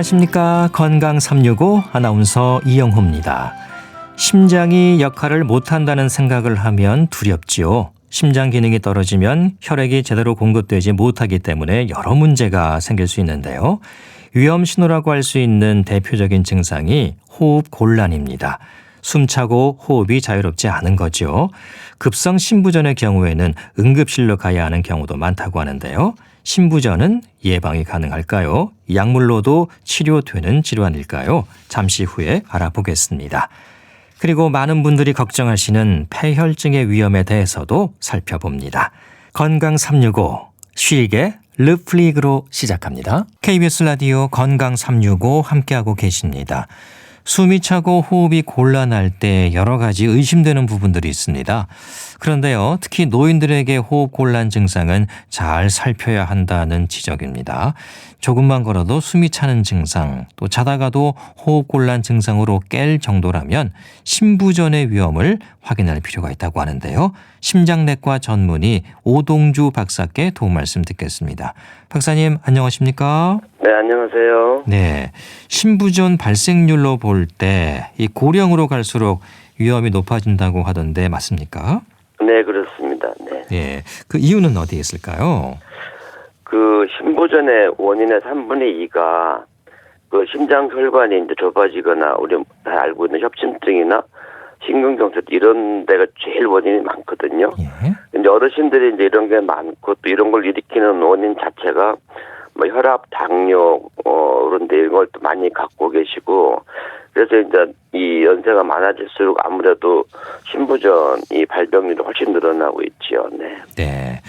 안녕하십니까. 건강 365 아나운서 이영호입니다. 심장이 역할을 못한다는 생각을 하면 두렵지요. 심장 기능이 떨어지면 혈액이 제대로 공급되지 못하기 때문에 여러 문제가 생길 수 있는데요. 위험 신호라고 할 수 있는 대표적인 증상이 호흡 곤란입니다. 숨차고 호흡이 자유롭지 않은 거죠. 급성 심부전의 경우에는 응급실로 가야 하는 경우도 많다고 하는데요. 심부전은 예방이 가능할까요? 약물로도 치료되는 질환일까요? 잠시 후에 알아보겠습니다. 그리고 많은 분들이 걱정하시는 폐혈증의 위험에 대해서도 살펴봅니다. 건강 365 쉬게 르플릭으로 시작합니다. KBS 라디오 건강 365 함께하고 계십니다. 숨이 차고 호흡이 곤란할 때 여러 가지 의심되는 부분들이 있습니다. 그런데요, 특히 노인들에게 호흡 곤란 증상은 잘 살펴야 한다는 지적입니다. 조금만 걸어도 숨이 차는 증상, 또 자다가도 호흡 곤란 증상으로 깰 정도라면 심부전의 위험을 확인할 필요가 있다고 하는데요. 심장내과 전문의 오동주 박사께 도움 말씀 듣겠습니다. 박사님, 안녕하십니까? 네, 안녕하세요. 네, 심부전 발생률로 볼 때 이 고령으로 갈수록 위험이 높아진다고 하던데 맞습니까? 네, 그렇습니다. 네. 네, 그 이유는 어디에 있을까요? 그 심부전의 원인의 3분의 2가 그 심장 혈관이 이제 좁아지거나 우리 다 알고 있는 협심증이나 심근경색 이런 데가 제일 원인이 많거든요. 예. 근데 어르신들이 이제 이런 게 많고 또 이런 걸 일으키는 원인 자체가 뭐 혈압, 당뇨, 그런데 이런 걸 또 많이 갖고 계시고 그래서 이제 이 연세가 많아질수록 아무래도 심부전 이 발병률이 훨씬 늘어나고 있지요. 네. 네.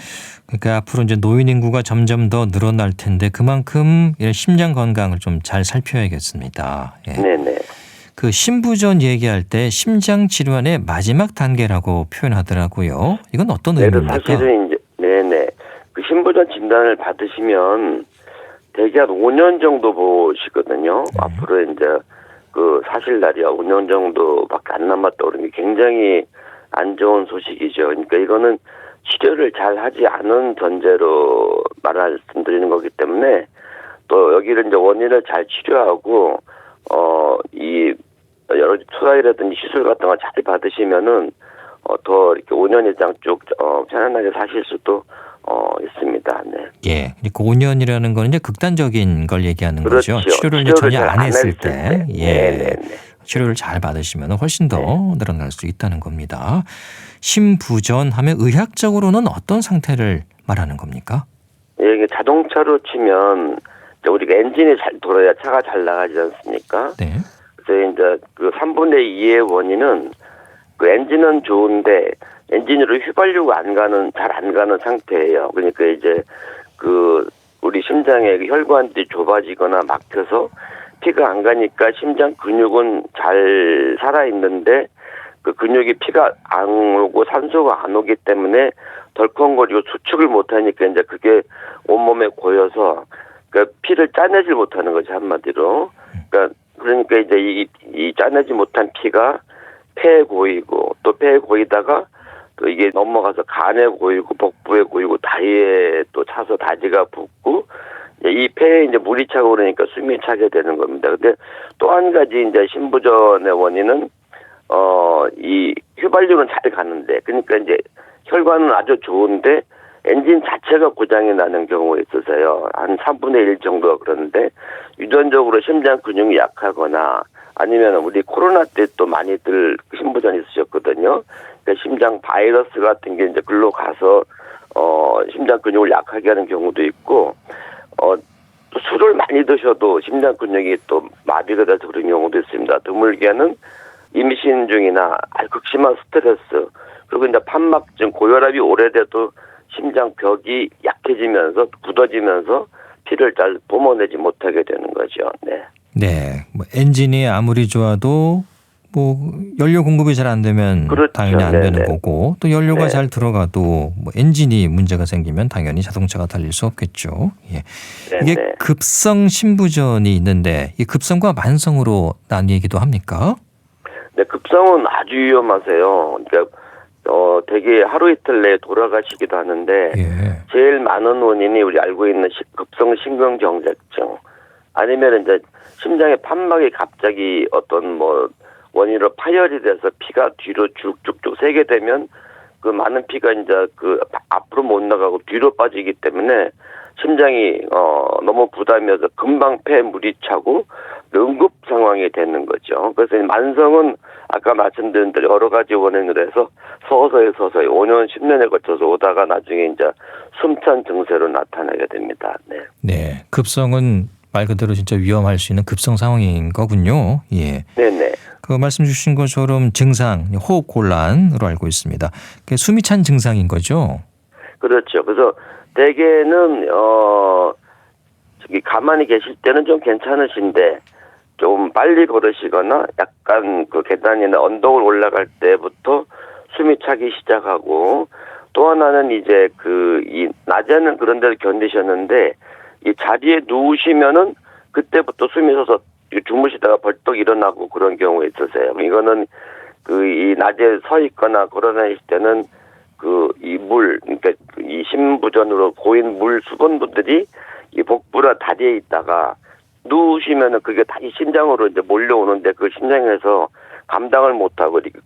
그러니까 앞으로 이제 노인 인구가 점점 더 늘어날 텐데 그만큼 이런 심장 건강을 좀 잘 살펴야겠습니다. 예. 네네. 그 심부전 얘기할 때 심장 질환의 마지막 단계라고 표현하더라고요. 이건 어떤 의미입니까? 사실은 이제 네네. 그 심부전 진단을 받으시면 대개 한 5년 정도 보시거든요. 앞으로 이제 그 사실 날이야 5년 정도밖에 안 남았다 그러는 게 굉장히 안 좋은 소식이죠. 그러니까 이거는 치료를 잘 하지 않은 전제로 말씀드리는 거기 때문에 또 여기를 이제 원인을 잘 치료하고 이 여러 투하이라든지 시술 같은 거 잘 받으시면은 더 이렇게 5년 이상 쭉 편안하게 사실 수도 있습니다. 네. 예. 그러니까 5년이라는 건 이제 극단적인 걸 얘기하는 그렇죠. 거죠. 치료를 이제 전혀 안 했을 때. 예. 네네네. 치료를 잘 받으시면 훨씬 더 늘어날 수 있다는 겁니다. 심부전 하면 의학적으로는 어떤 상태를 말하는 겁니까? 예, 이게 자동차로 치면 이제 우리가 엔진이 잘 돌아야 차가 잘 나가지 않습니까? 네. 그래서 이제 그 3분의 2의 원인은 그 엔진은 좋은데 엔진으로 휘발유가 잘 안 가는 상태예요. 그러니까 이제 그 우리 심장의 그 혈관들이 좁아지거나 막혀서 피가 안 가니까 심장 근육은 잘 살아 있는데 그 근육이 피가 안 오고 산소가 안 오기 때문에 덜컹거리고 수축을 못 하니까 이제 그게 온몸에 고여서 그 피를 짜내질 못하는 거죠, 한마디로. 그러니까 이제 이 짜내지 못한 피가 폐에 고이고 또 폐에 고이다가 또 이게 넘어가서 간에 고이고 복부에 고이고 다리에 또 차서 다지가 붓고 이 폐에 이제 물이 차고 그러니까 숨이 차게 되는 겁니다. 근데 또 한 가지 이제 심부전의 원인은 이 휘발유는 잘 가는데 그러니까 이제 혈관은 아주 좋은데 엔진 자체가 고장이 나는 경우가 있어서요. 한 3분의 1 정도가 그런데 유전적으로 심장 근육이 약하거나 아니면 우리 코로나 때 또 많이들 심부전이 있으셨거든요. 그러니까 심장 바이러스 같은 게 이제 글로 가서 심장 근육을 약하게 하는 경우도 있고 또 술을 많이 드셔도 심장 근육이 또 마비가 돼서 그런 경우도 있습니다. 드물게는 임신 중이나 극심한 스트레스 그리고 이제 판막증 고혈압이 오래돼도 심장벽이 약해지면서 굳어지면서 피를 잘 뿜어내지 못하게 되는 거죠. 네. 네. 뭐 엔진이 아무리 좋아도 뭐 연료 공급이 잘 안 되면 그렇죠. 당연히 안 되는 네네. 거고 또 연료가 네. 잘 들어가도 뭐 엔진이 문제가 생기면 당연히 자동차가 달릴 수 없겠죠. 예. 이게 네네. 급성 심부전이 있는데 이 급성과 만성으로 나뉘기도 합니까? 네, 급성은 아주 위험하세요. 그러니까 되게 하루 이틀 내에 돌아가시기도 하는데 예. 제일 많은 원인이 우리 알고 있는 급성 심근경색증 아니면 이제 심장의 판막이 갑자기 어떤 뭐 원인으로 파열이 돼서 피가 뒤로 쭉쭉쭉 새게 되면 그 많은 피가 이제 그 앞으로 못 나가고 뒤로 빠지기 때문에 심장이 너무 부담이어서 금방 폐에 물이 차고 응급 상황이 되는 거죠. 그래서 만성은 아까 말씀드린 대로 여러 가지 원인으로 해서 서서히 5년, 10년에 걸쳐서 오다가 나중에 이제 숨찬 증세로 나타나게 됩니다. 네. 네, 급성은 말 그대로 진짜 위험할 수 있는 급성 상황인 거군요. 예. 네네. 그 말씀 주신 것처럼 증상, 호흡 곤란으로 알고 있습니다. 숨이 찬 증상인 거죠? 그렇죠. 그래서 대개는 저기 가만히 계실 때는 좀 괜찮으신데 좀 빨리 걸으시거나 약간 그 계단이나 언덕을 올라갈 때부터 숨이 차기 시작하고 또 하나는 이제 이 낮에는 그런 데를 견디셨는데 이 자리에 누우시면은 그때부터 숨이 서서 주무시다가 벌떡 일어나고 그런 경우가 있으세요. 이거는 이 낮에 서 있거나 걸어다닐 때는 그러니까 이 심부전으로 고인 물 수분들이 이 복부나 다리에 있다가 누우시면은 그게 다시 심장으로 이제 몰려오는데 그 심장에서 감당을 못하고 이렇게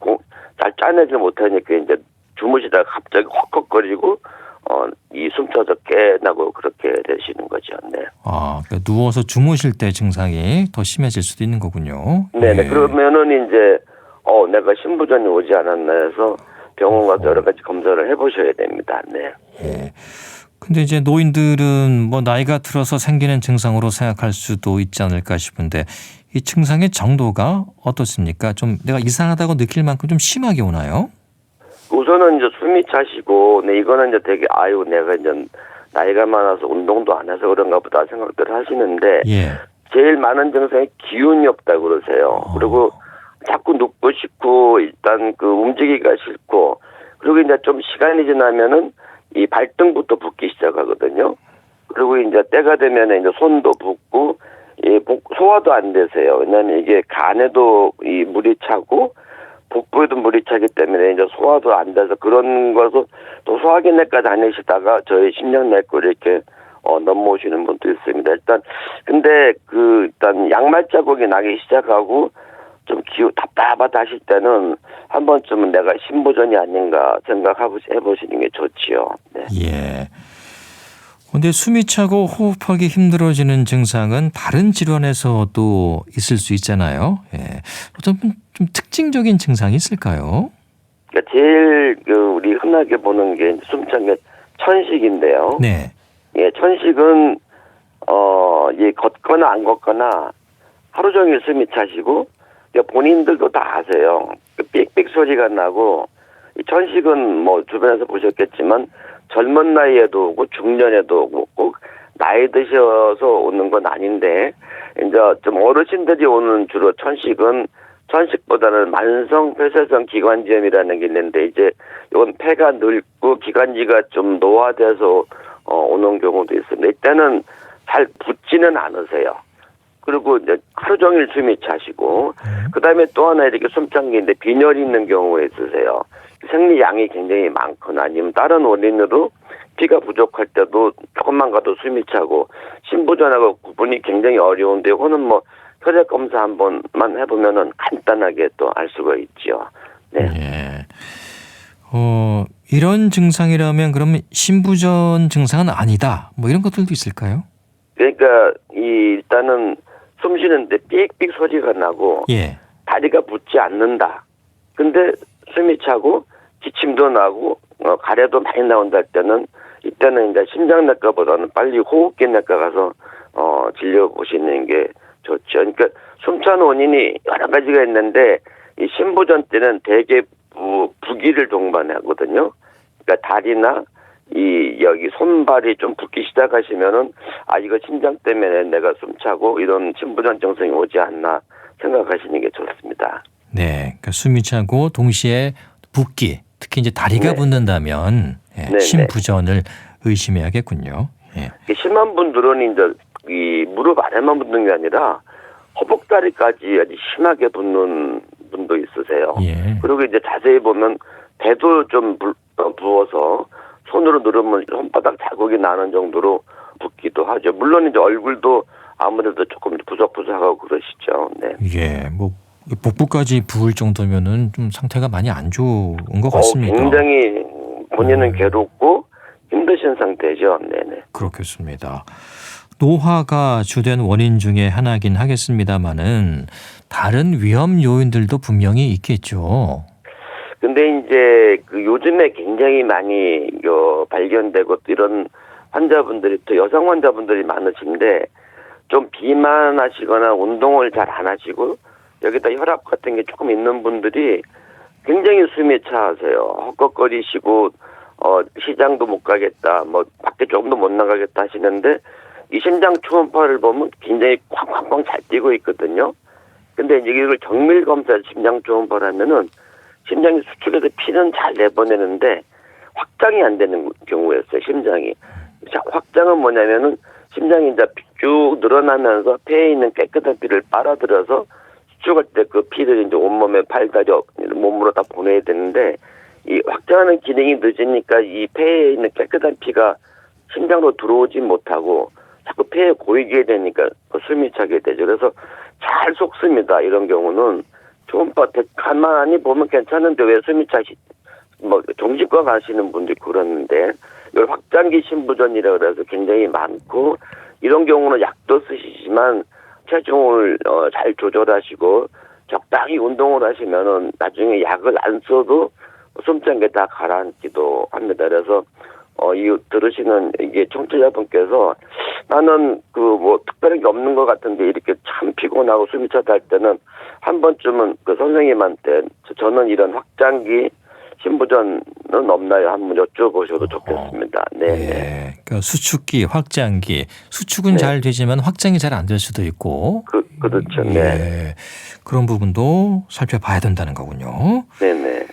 잘 짜내지 못하니까 이제 주무시다가 갑자기 헉헉거리고 이 숨차서 깨나고 그렇게 되시는 거죠. 네. 아, 그러니까 누워서 주무실 때 증상이 더 심해질 수도 있는 거군요. 네네. 예. 그러면은 이제 내가 심부전이 오지 않았나 해서 병원 가서 여러 가지 검사를 해보셔야 됩니다. 네. 예. 근데 이제 노인들은 뭐 나이가 들어서 생기는 증상으로 생각할 수도 있지 않을까 싶은데 이 증상의 정도가 어떻습니까? 좀 내가 이상하다고 느낄 만큼 좀 심하게 오나요? 우선은 이제 숨이 차시고, 네, 이거는 이제 되게, 내가 이제 나이가 많아서 운동도 안 해서 그런가 보다 생각들을 하시는데, 예. 제일 많은 증상이 기운이 없다고 그러세요. 그리고 자꾸 눕고 싶고, 일단 움직이기가 싫고, 그리고 이제 좀 시간이 지나면은 이 발등부터 붓기 시작하거든요. 그리고 이제 때가 되면 이제 손도 붓고, 소화도 안 되세요. 왜냐하면 이게 간에도 이 물이 차고, 복부에도 물이 차기 때문에 이제 소화도 안 돼서 그런 것을 또 소화기내과 다니시다가 저희 심장내과 이렇게 넘어오시는 분도 있습니다. 근데 일단 양말 자국이 나기 시작하고 좀 답답하다 하실 때는 한 번쯤은 내가 심부전이 아닌가 생각해보시는 게 좋지요. 네. 예. 근데 숨이 차고 호흡하기 힘들어지는 증상은 다른 질환에서도 있을 수 있잖아요. 예. 어떤 좀 특징적인 증상이 있을까요? 그러니까 제일 우리 흔하게 보는 게 숨찬 게 천식인데요. 네. 예, 천식은 걷거나 안 걷거나 하루 종일 숨이 차시고 본인들도 다 아세요. 삑삑 소리가 나고 이 천식은 뭐 주변에서 보셨겠지만 젊은 나이에도 오고 중년에도 오고 꼭 나이 드셔서 오는 건 아닌데 이제 좀 어르신들이 오는 주로 천식보다는 만성 폐쇄성 기관지염이라는 게 있는데 이제 이건 폐가 늙고 기관지가 좀 노화돼서 오는 경우도 있습니다. 이때는 잘 붓지는 않으세요. 그리고 이제 하루 종일 숨이 차시고 그다음에 또 하나 이렇게 숨찬 게 있는데 빈혈이 있는 경우가 있으세요. 생리양이 굉장히 많거나 아니면 다른 원인으로 피가 부족할 때도 조금만 가도 숨이 차고 심부전하고 구분이 굉장히 어려운데 이거는 뭐 혈액 검사 한 번만 해보면은 간단하게 또 알 수가 있죠. 네. 예. 이런 증상이라면 그러면 심부전 증상은 아니다. 뭐 이런 것들도 있을까요? 그러니까 일단은 숨 쉬는데 삑삑 소리가 나고 예. 다리가 붙지 않는다. 근데 숨이 차고 기침도 나고 가래도 많이 나온다 할 때는 이때는 이제 심장내과보다는 빨리 호흡기내과 가서 진료 보시는 게 좋죠. 그러니까 숨찬 원인이 여러 가지가 있는데 이 심부전 때는 대개 부기를 동반하거든요. 그러니까 다리나 여기 손발이 좀 붓기 시작하시면은 이거 심장 때문에 내가 숨차고 이런 심부전 증상이 오지 않나 생각하시는 게 좋습니다. 네. 그러니까 숨이 차고 동시에 붓기, 특히 이제 다리가 네. 붓는다면 심부전을 의심해야겠군요. 예. 심한 분들은 이제 이 무릎 아래만 붓는 게 아니라 허벅다리까지 아주 심하게 붓는 분도 있으세요. 예. 그리고 이제 자세히 보면 배도 좀 부어서 손으로 누르면 손바닥 자국이 나는 정도로 붓기도 하죠. 물론 이제 얼굴도 아무래도 조금 부석부석하고 그러시죠. 네. 예, 뭐 복부까지 부을 정도면은 좀 상태가 많이 안 좋은 것 같습니다. 굉장히 본인은 괴롭고 힘드신 상태죠. 네네. 그렇겠습니다. 노화가 주된 원인 중에 하나긴 하겠습니다만은 다른 위험 요인들도 분명히 있겠죠. 근데 이제 그 요즘에 굉장히 많이 발견되고 또 이런 환자분들이 또 여성 환자분들이 많으신데 좀 비만하시거나 운동을 잘 안 하시고 여기다 혈압 같은 게 조금 있는 분들이 굉장히 숨이 차하세요. 헛걱거리시고 시장도 못 가겠다, 뭐 밖에 조금도 못 나가겠다 하시는데 이 심장 초음파를 보면 굉장히 쾅쾅쾅 잘 뛰고 있거든요. 근데 이제 이걸 정밀 검사 심장 초음파를 하면은 심장이 수축해서 피는 잘 내보내는데 확장이 안 되는 경우였어요. 심장이. 자, 확장은 뭐냐면은 심장이 이제 쭉 늘어나면서 폐에 있는 깨끗한 피를 빨아들여서 수축할 때 그 피를 이제 온몸에 팔다리 몸으로 다 보내야 되는데 이 확장하는 기능이 늦으니까 이 폐에 있는 깨끗한 피가 심장으로 들어오지 못하고 자꾸 폐에 고이게 되니까 숨이 차게 되죠. 그래서 잘 속습니다. 이런 경우는 초음파 가만히 보면 괜찮은데 왜 숨이 차시 뭐 정신과 가시는 분들이 그러는데 이걸 확장기 심부전이라 그래서 굉장히 많고 이런 경우는 약도 쓰시지만 체중을 잘 조절하시고 적당히 운동을 하시면은 나중에 약을 안 써도 숨찬 게 다 가라앉기도 합니다. 그래서 이 들으시는 이게 청취자분께서 나는 그 뭐 특별한 게 없는 것 같은데 이렇게 참 피곤하고 숨이 차다 할 때는 한 번쯤은 그 선생님한테 저는 이런 확장기 심부전은 없나요? 한번 여쭤보셔도 좋겠습니다. 네. 예, 그러니까 수축기, 확장기, 수축은 잘 되지만 확장이 잘 안 될 수도 있고. 그렇죠. 예, 네. 그런 부분도 살펴봐야 된다는 거군요. 네네.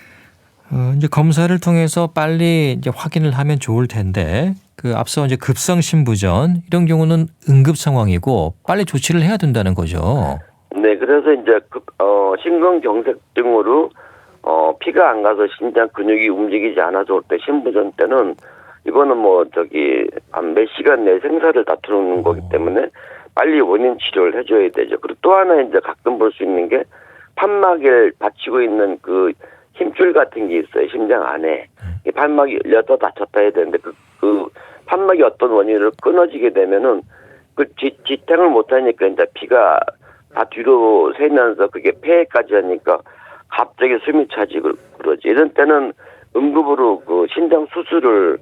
이제 검사를 통해서 빨리 이제 확인을 하면 좋을 텐데 그 앞서 이제 급성 심부전 이런 경우는 응급 상황이고 빨리 조치를 해야 된다는 거죠. 네, 그래서 이제 심근경색증으로 피가 안 가서 심장 근육이 움직이지 않아서 올 때 심부전 때는 이거는 뭐 한 몇 시간 내에 생사를 다투는 거기 때문에 빨리 원인 치료를 해줘야 되죠. 그리고 또 하나 이제 가끔 볼 수 있는 게 판막을 받치고 있는 그 힘줄 같은 게 있어요. 심장 안에. 이 판막이 열렸다 닫혔다 해야 되는데 그 판막이 어떤 원인으로 끊어지게 되면은 그 지탱을 못 하니까 이제 피가 다 뒤로 새면서 그게 폐에까지 하니까 갑자기 숨이 차지 그러지. 이런 때는 응급으로 그 신장 수술을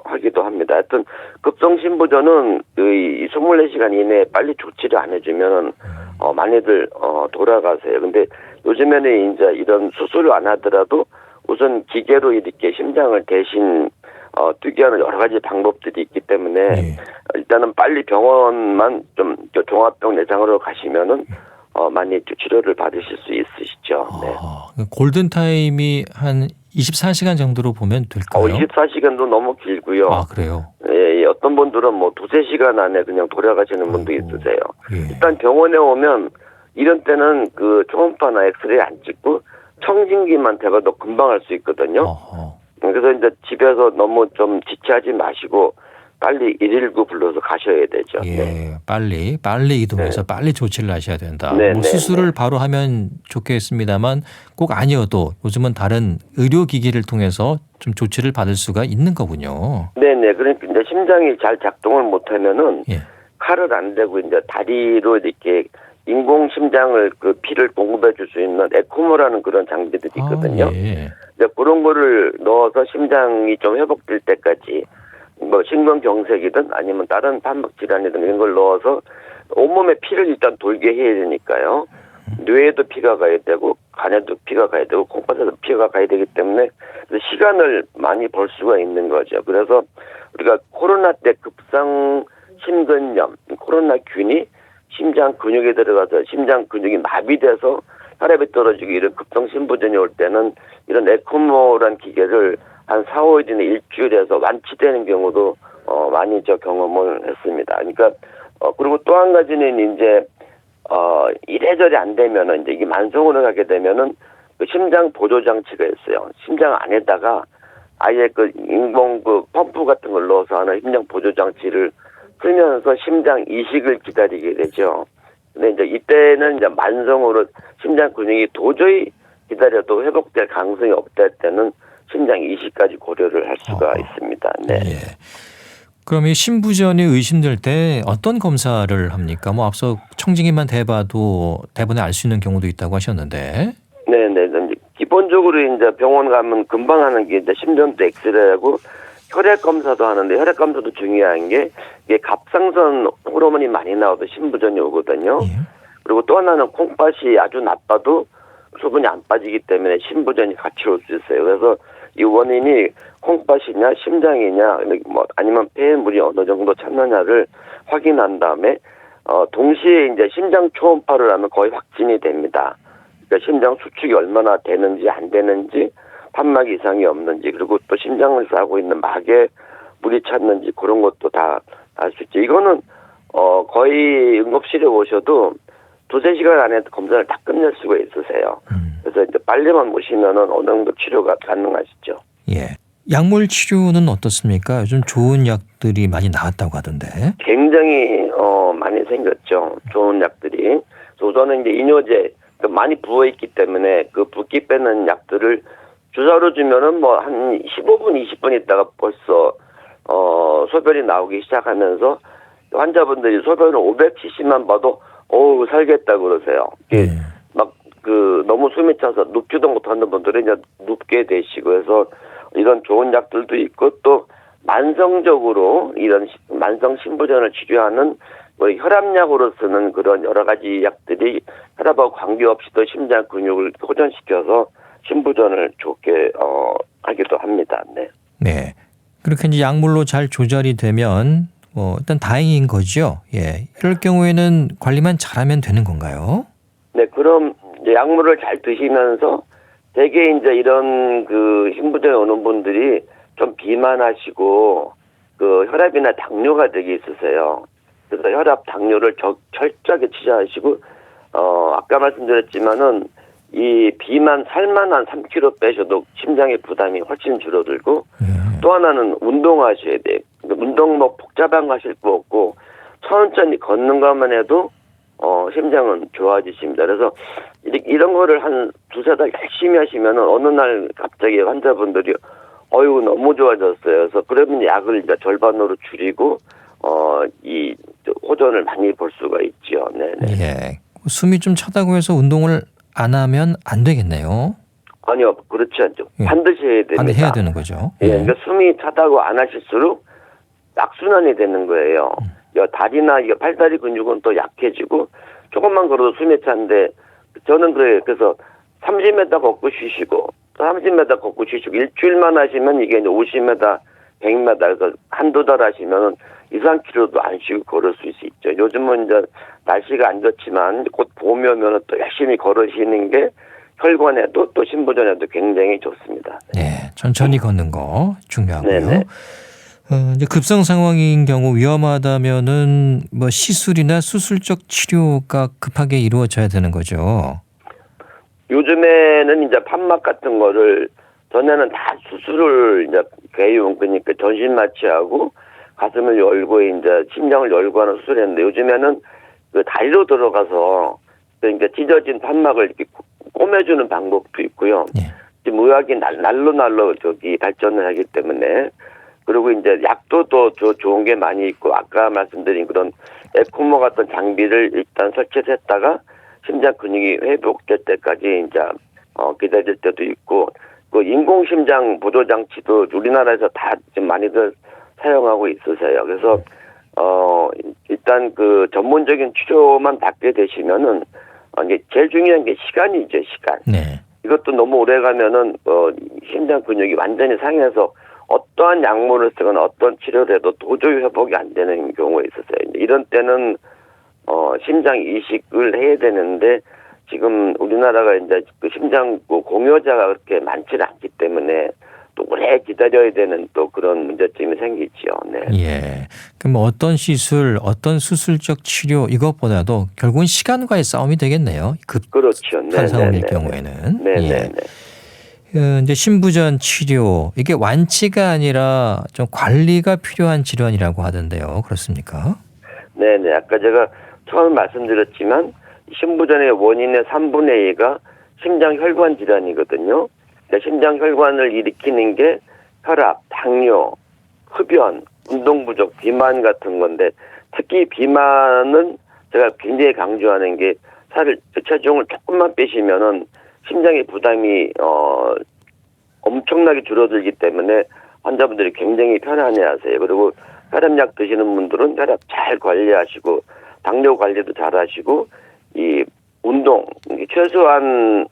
하기도 합니다. 하여튼 급성 심부전은 이 24시간 이내에 빨리 조치를 안 해주면은 많이들 돌아가세요. 근데 요즘에는 이제 이런 수술을 안 하더라도 우선 기계로 이렇게 심장을 대신 뛰게 하는 여러 가지 방법들이 있기 때문에 일단은 빨리 병원만 좀 종합병 내장으로 가시면은 많이 치료를 받으실 수 있으시죠. 네. 골든 타임이 한 24시간 정도로 보면 될까요? 24시간도 너무 길고요. 아, 그래요? 예, 어떤 분들은 뭐 2-3시간 안에 그냥 돌아가시는 분도 있으세요. 일단 병원에 오면 이런 때는 그 초음파나 엑스레이 안 찍고 청진기만 대봐도 금방 할 수 있거든요. 그래서 이제 집에서 너무 좀 지체하지 마시고 빨리 119 불러서 가셔야 되죠. 예, 네. 빨리 이동해서 빨리 조치를 하셔야 된다. 네, 뭐 네, 수술을 바로 하면 좋겠습니다만 꼭 아니어도 요즘은 다른 의료기기를 통해서 좀 조치를 받을 수가 있는 거군요. 네네. 그러니까 이제 심장이 잘 작동을 못하면은 칼을 안 대고 이제 다리로 이렇게 인공 심장을 그 피를 공급해 줄 수 있는 에코모라는 그런 장비들이 있거든요. 이제 그런 거를 넣어서 심장이 좀 회복될 때까지 뭐 심근경색이든 아니면 다른 판막 질환이든 이런 걸 넣어서 온몸에 피를 일단 돌게 해야 되니까요. 뇌에도 피가 가야 되고 간에도 피가 가야 되고 콩팥에도 피가 가야 되기 때문에 시간을 많이 벌 수가 있는 거죠. 그래서 우리가 코로나 때 급성 심근염, 코로나균이 심장 근육에 들어가서 심장 근육이 마비돼서 혈압이 떨어지고 이런 급성 심부전이 올 때는 이런 에코모란 기계를 한 4-5일 이내 일주일에서 완치되는 경우도 많이 경험을 했습니다. 그러니까 그리고 또 한 가지는 이제 이래저래 안 되면은 이제 이게 만성으로 가게 되면은 그 심장 보조 장치가 있어요. 심장 안에다가 아예 그 인공 그 펌프 같은 걸 넣어서 하는 심장 보조 장치를 쓰면서 심장 이식을 기다리게 되죠. 근데 이제 이때는 이제 만성으로 심장 근육이 도저히 기다려도 회복될 가능성이 없다 할 때는 심장 이식까지 고려를 할 수가 있습니다. 네. 예. 그럼 이 심부전이 의심될 때 어떤 검사를 합니까? 뭐 앞서 청진기만 대봐도 대부분 알 수 있는 경우도 있다고 하셨는데. 네네. 이제 기본적으로 이제 병원 가면 금방 하는 게 이제 심전도 엑스레이하고 혈액 검사도 하는데 혈액 검사도 중요한 게 이게 갑상선 호르몬이 많이 나와도 심부전이 오거든요. 예. 그리고 또 하나는 콩팥이 아주 나빠도 수분이 안 빠지기 때문에 심부전이 같이 올 수 있어요. 그래서 이 원인이 콩팥이냐 심장이냐 뭐 아니면 폐에 물이 어느 정도 찼느냐를 확인한 다음에 동시에 이제 심장 초음파를 하면 거의 확진이 됩니다. 그러니까 심장 수축이 얼마나 되는지 안 되는지 판막 이상이 없는지 그리고 또 심장을 싸고 있는 막에 물이 찼는지 그런 것도 다 알 수 있죠. 이거는 거의 응급실에 오셔도 2-3시간 안에 검사를 다 끝낼 수가 있으세요. 그래서 이제 빨리만 모시면은 어느 정도 치료가 가능하시죠. 예. 약물 치료는 어떻습니까? 요즘 좋은 약들이 많이 나왔다고 하던데. 굉장히 많이 생겼죠. 좋은 약들이. 우선은 이제 이뇨제 많이 부어 있기 때문에 그 붓기 빼는 약들을 주사로 주면은 뭐 한 15분, 20분 있다가 벌써 소변이 나오기 시작하면서 환자분들이 소변을 500cc만 봐도 살겠다 그러세요. 예. 막 너무 숨이 차서 눕지도 못하는 분들은 이제 눕게 되시고 해서 이런 좋은 약들도 있고 또 만성적으로 이런 만성 심부전을 치료하는 뭐 혈압약으로 쓰는 그런 여러 가지 약들이 혈압하고 관계없이도 심장 근육을 호전시켜서 심부전을 좋게 하기도 합니다. 네. 네. 그렇게 이제 약물로 잘 조절이 되면 일단 다행인 거죠. 예. 이럴 경우에는 관리만 잘하면 되는 건가요? 네, 그럼 이제 약물을 잘 드시면서 대개 이제 이런 심부전에 오는 분들이 좀 비만하시고 혈압이나 당뇨가 되게 있으세요. 그래서 혈압, 당뇨를 철저하게 치료하시고 아까 말씀드렸지만은 이 비만 살만 한 3kg 빼셔도 심장의 부담이 훨씬 줄어들고 또 하나는 운동하셔야 돼요. 운동 뭐 복잡한 거 하실 거 없고 천천히 걷는 것만 해도 심장은 좋아지십니다. 그래서 이런 거를 한 2-3달 열심히 하시면 어느 날 갑자기 환자분들이 너무 좋아졌어요. 그래서 그러면 약을 이제 절반으로 줄이고 이 호전을 많이 볼 수가 있죠. 네. 예. 숨이 좀 차다고 해서 운동을 안 하면 안 되겠네요. 아니요, 그렇지 않죠. 예. 반드시 해야 됩니다. 반드시 해야 되는 거죠. 예. 그러니까 숨이 차다고 안 하실수록 악순환이 되는 거예요. 다리나 팔다리 근육은 또 약해지고 조금만 걸어도 숨이 차는데 저는 그래요. 그래서 30m 걷고 쉬시고 30m 걷고 쉬시고 일주일만 하시면 이게 이제 50m, 100m 그래서 한두 달 하시면 2-3km도 안 쉬고 걸을 수 있죠. 요즘은 이제 날씨가 안 좋지만 곧 봄이 오면 또 열심히 걸으시는 게 혈관에도 또 심부전에도 굉장히 좋습니다. 네, 천천히 걷는 거 중요하고요. 네네. 이제 급성 상황인 경우 위험하다면은 뭐 시술이나 수술적 치료가 급하게 이루어져야 되는 거죠. 요즘에는 이제 판막 같은 거를 전에는 다 수술을 이제 개용 그러니까 전신 마취하고 가슴을 열고 이제 심장을 열고 하는 수술했는데 요즘에는 다리로 들어가서 그러니까 찢어진 판막을 이렇게 꼬매주는 방법도 있고요. 예. 지금 의학이 날로 발전을 하기 때문에 그리고 이제 약도 또 좋은 게 많이 있고 아까 말씀드린 그런 에코모 같은 장비를 일단 설치했다가 심장 근육이 회복될 때까지 이제 기다릴 때도 있고 인공심장 보조 장치도 우리나라에서 다 지금 많이들 사용하고 있으세요. 그래서 일단 전문적인 치료만 받게 되시면은 이게 제일 중요한 게 시간이죠, 시간. 네. 이것도 너무 오래 가면은 심장 근육이 완전히 상해서 어떠한 약물을 쓰거나 어떤 치료를 해도 도저히 회복이 안 되는 경우가 있었어요. 이런 때는 심장 이식을 해야 되는데 지금 우리나라가 이제 심장 공여자가 그렇게 많지는 않기 때문에 또 오래 기다려야 되는 또 그런 문제점이 생기지요. 네. 예. 그럼 어떤 시술, 어떤 수술적 치료 이것보다도 결국은 시간과의 싸움이 되겠네요. 그렇죠. 급한 상황일 경우에는. 네네. 예. 이제 신부전 치료 이게 완치가 아니라 좀 관리가 필요한 질환이라고 하던데요. 그렇습니까? 네네. 아까 제가 처음 말씀드렸지만 신부전의 원인의 3분의 2가 심장혈관 질환이거든요. 그러니까 심장혈관을 일으키는 게 혈압, 당뇨, 흡연, 운동 부족, 비만 같은 건데 특히 비만은 제가 굉장히 강조하는 게 체중을 조금만 빼시면은 심장의 부담이 엄청나게 줄어들기 때문에 환자분들이 굉장히 편안해하세요. 그리고 혈압약 드시는 분들은 혈압 잘 관리하시고 당뇨 관리도 잘하시고 이 운동 최소한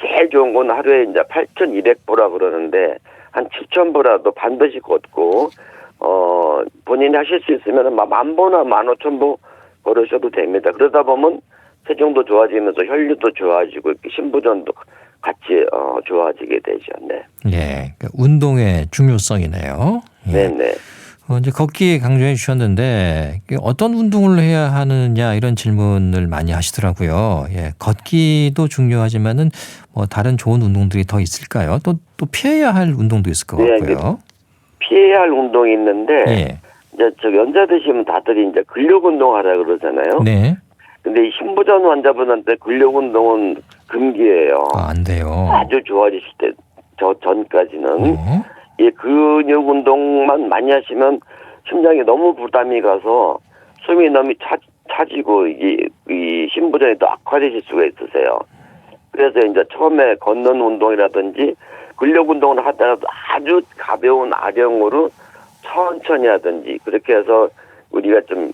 제일 좋은 건 하루에 이제 8,200보라 그러는데 한 7,000보라도 반드시 걷고 본인이 하실 수 있으면 10,000보나 15,000보 걸으셔도 됩니다. 그러다 보면 체중도 좋아지면서 혈류도 좋아지고 신부전도 같이 좋아지게 되죠. 네. 예, 그러니까 운동의 중요성이네요. 예. 네네. 이제 걷기 강조해 주셨는데 어떤 운동을 해야 하느냐 이런 질문을 많이 하시더라고요. 예, 걷기도 중요하지만은 뭐 다른 좋은 운동들이 더 있을까요? 또 피해야 할 운동도 있을 것 같고요. 피해야 할 운동이 있는데 예. 이제 저 연자 드시면 다들 이제 근력 운동하라 그러잖아요. 네. 근데 이 신부전 환자분한테 근력 운동은 금기예요. 안 돼요. 아주 좋아지실 때 전까지는 이 근육 운동만 많이 하시면 심장이 너무 부담이 가서 숨이 너무 차지고 이 신부전이 또 악화되실 수가 있으세요. 그래서 이제 처음에 걷는 운동이라든지 근력 운동을 하더라도 아주 가벼운 아령으로 천천히 하든지 그렇게 해서 우리가 좀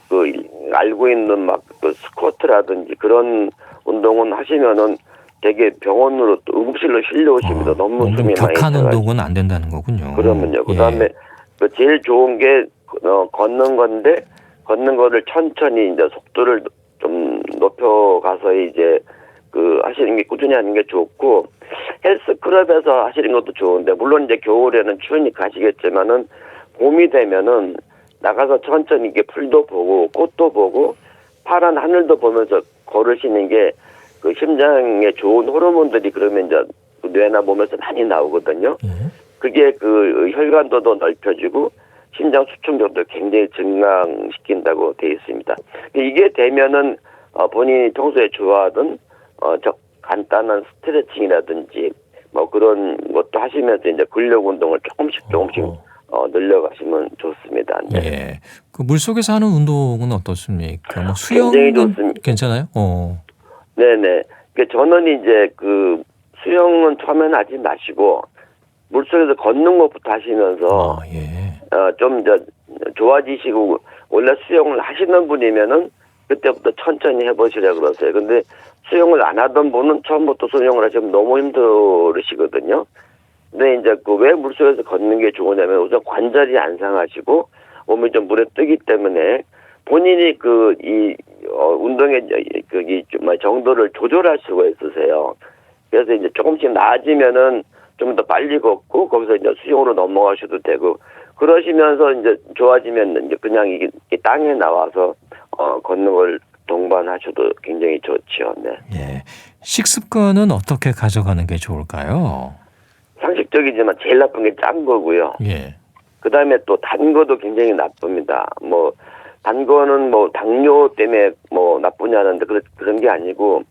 알고 있는 스쿼트라든지 그런 운동은 하시면은 되게 병원으로 또 응급실로 실려오십니다. 너무 숨이 많이 격한 차가지고. 운동은 안 된다는 거군요. 그러면요. 그다음에 제일 좋은 게 걷는 건데 걷는 거를 천천히 이제 속도를 좀 높여가서 이제 하시는 게 꾸준히 하는 게 좋고 헬스클럽에서 하시는 것도 좋은데 물론 이제 겨울에는 추우니까 하시겠지만은 봄이 되면은 나가서 천천히 이게 풀도 보고 꽃도 보고 파란 하늘도 보면서 걸으시는 게 심장에 좋은 호르몬들이 그러면 이제 뇌나 몸에서 많이 나오거든요. 그게 혈관도도 넓혀지고 심장 수축력도 굉장히 증강시킨다고 되어 있습니다. 이게 되면은 본인이 평소에 좋아하던 간단한 스트레칭이라든지 뭐 그런 것도 하시면서 이제 근력 운동을 조금씩 늘려가시면 좋습니다. 네. 예. 물속에서 하는 운동은 어떻습니까? 뭐 굉장히 수영은 좋습니다. 괜찮아요? 네네. 저는 이제 수영은 처음에는 하지 마시고 물속에서 걷는 것부터 하시면서 좀 좋아지시고 원래 수영을 하시는 분이면은 그때부터 천천히 해보시라 그러세요. 근데 수영을 안 하던 분은 처음부터 수영을 하시면 너무 힘들으시거든요. 근데 이제 왜 물속에서 걷는 게 좋으냐면 우선 관절이 안 상하시고 몸이 좀 물에 뜨기 때문에 본인이 운동의 정도를 조절할 수가 있으세요. 그래서 이제 조금씩 나아지면은 좀 더 빨리 걷고 거기서 이제 수영으로 넘어가셔도 되고 그러시면서 이제 좋아지면 이제 그냥 이게 땅에 나와서 걷는 걸 동반하셔도 굉장히 좋지요. 네. 예. 식습관은 어떻게 가져가는 게 좋을까요? 상식적이지만 제일 나쁜 게 짠 거고요. 예. 그다음에 또 단 거도 굉장히 나쁩니다. 단 거는 당뇨 때문에 나쁘냐는데 그런 게 아니고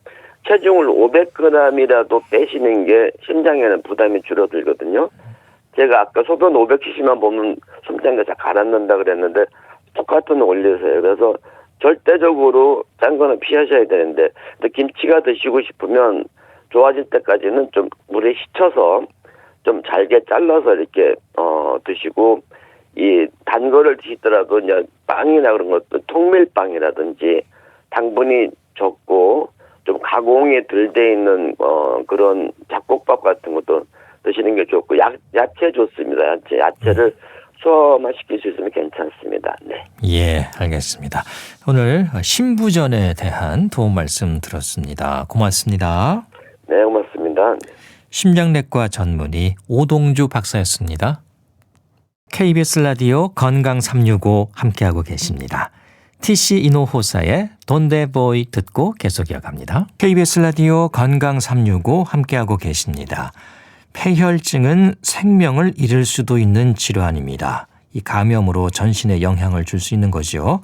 체중을 500g이라도 빼시는 게 심장에는 부담이 줄어들거든요. 제가 아까 소변 500cc만 보면 심장이 다 가라앉는다 그랬는데 똑같은 원리세요. 그래서 절대적으로 짠 거는 피하셔야 되는데 김치가 드시고 싶으면 좋아질 때까지는 좀 물에 씻혀서 좀 잘게 잘라서 이렇게 드시고 이 단 거를 드시더라도 이제 빵이나 그런 것도 통밀빵이라든지 당분이 적고 좀 가공이 덜 돼 있는 그런 잡곡밥 같은 것도 드시는 게 좋고 야채 좋습니다. 야채를 소화만 시킬 수 있으면 괜찮습니다. 네. 예, 알겠습니다. 오늘 신부전에 대한 도움 말씀 들었습니다. 고맙습니다. 네, 고맙습니다. 심장내과 전문의 오동주 박사였습니다. KBS 라디오 건강 365 함께하고 계십니다. TC 이노호사의 돈데보이 듣고 계속 이어갑니다. KBS 라디오 건강 365 함께하고 계십니다. 폐혈증은 생명을 잃을 수도 있는 질환입니다. 이 감염으로 전신에 영향을 줄 수 있는 거죠.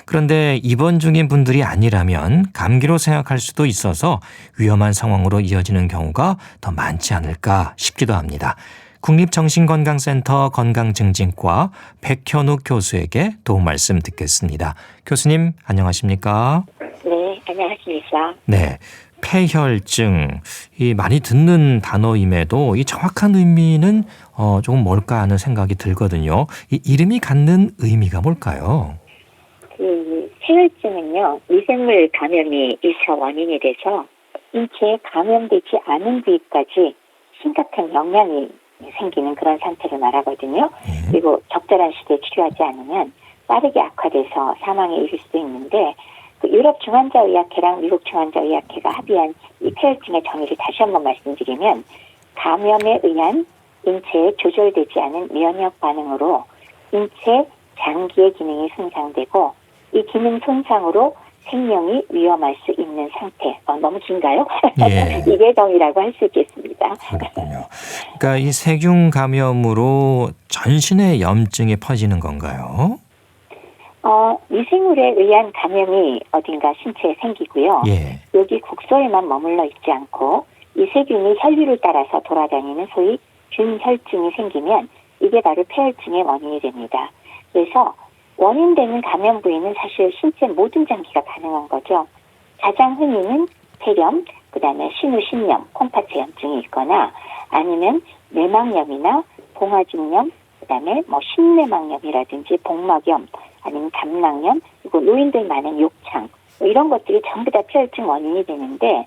그런데 입원 중인 분들이 아니라면 감기로 생각할 수도 있어서 위험한 상황으로 이어지는 경우가 더 많지 않을까 싶기도 합니다. 국립정신건강센터 건강증진과 백현욱 교수에게 도움 말씀 듣겠습니다. 교수님, 안녕하십니까? 네, 안녕하십니까. 네. 폐혈증, 이 많이 듣는 단어임에도 이 정확한 의미는 조금 뭘까 하는 생각이 들거든요. 이 이름이 갖는 의미가 뭘까요? 폐혈증은요, 미생물 감염이 1차 원인이 돼서 인체에 감염되지 않은 부위까지 심각한 영향이 생기는 그런 상태를 말하거든요. 그리고 적절한 시기에 치료하지 않으면 빠르게 악화돼서 사망에 이를 수도 있는데, 유럽 중환자의학회랑 미국 중환자의학회가 합의한 이 폐혈증의 정의를 다시 한번 말씀드리면, 감염에 의한 인체에 조절되지 않은 면역 반응으로 인체 장기의 기능이 손상되고, 이 기능 손상으로 생명이 위험할 수 있는 상태. 너무 긴가요? 예. 이게 정의라고 할 수 있겠습니다. 그렇군요. 그러니까 이 세균 감염으로 전신에 염증이 퍼지는 건가요? 미생물에 의한 감염이 어딘가 신체에 생기고요. 예. 여기 국소에만 머물러 있지 않고 이 세균이 혈류를 따라서 돌아다니는 소위 균혈증이 생기면 이게 바로 폐혈증의 원인이 됩니다. 그래서 원인되는 감염 부위는 사실 신체 모든 장기가 가능한 거죠. 가장 흔히는 폐렴, 그다음에 신우신염, 콩팥에 염증이 있거나 아니면 내막염이나 봉화진염, 그다음에 신내막염이라든지 복막염, 아니면 담낭염, 그리고 노인들 많은 욕창, 이런 것들이 전부 다 폐혈증 원인이 되는데,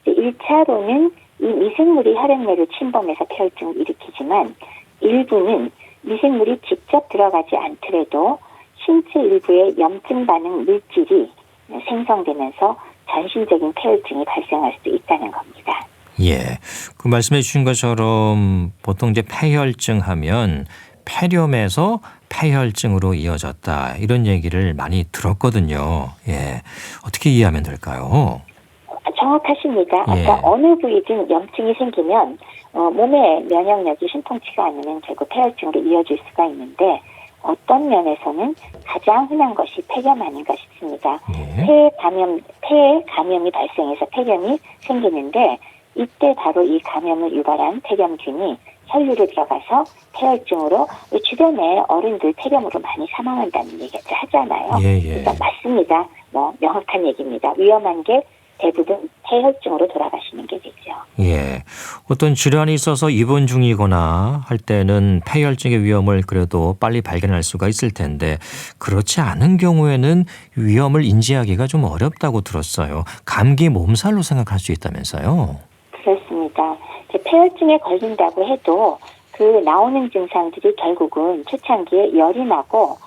1차로는 이 미생물이 혈액내를 침범해서 폐혈증을 일으키지만 일부는 미생물이 직접 들어가지 않더라도 신체 일부의 염증 반응 물질이 생성되면서 전신적인 폐혈증이 발생할 수도 있다는 겁니다. 예. 그 말씀해 주신 것처럼 보통 이제 폐혈증 하면 폐렴에서 폐혈증으로 이어졌다, 이런 얘기를 많이 들었거든요. 예. 어떻게 이해하면 될까요? 정확하십니다. 예. 아까 어느 부위든 염증이 생기면 몸의 면역력이 신통치가 않으면 결국 폐혈증으로 이어질 수가 있는데, 어떤 면에서는 가장 흔한 것이 폐렴 아닌가 싶습니다. 예. 폐에 감염이 발생해서 폐렴이 생기는데, 이때 바로 이 감염을 유발한 폐렴균이 혈류로 들어가서 폐혈증으로, 주변에 어른들 폐렴으로 많이 사망한다는 얘기를 하잖아요. 예. 그러니까 맞습니다. 명확한 얘기입니다. 위험한 게 대부분 폐혈증으로 돌아가시는 게 되죠. 예. 어떤 질환이 있어서 입원 중이거나 할 때는 폐혈증의 위험을 그래도 빨리 발견할 수가 있을 텐데, 그렇지 않은 경우에는 위험을 인지하기가 좀 어렵다고 들었어요. 감기 몸살로 생각할 수 있다면서요? 그렇습니다. 폐혈증에 걸린다고 해도 그 나오는 증상들이 결국은 초창기에 열이 나고,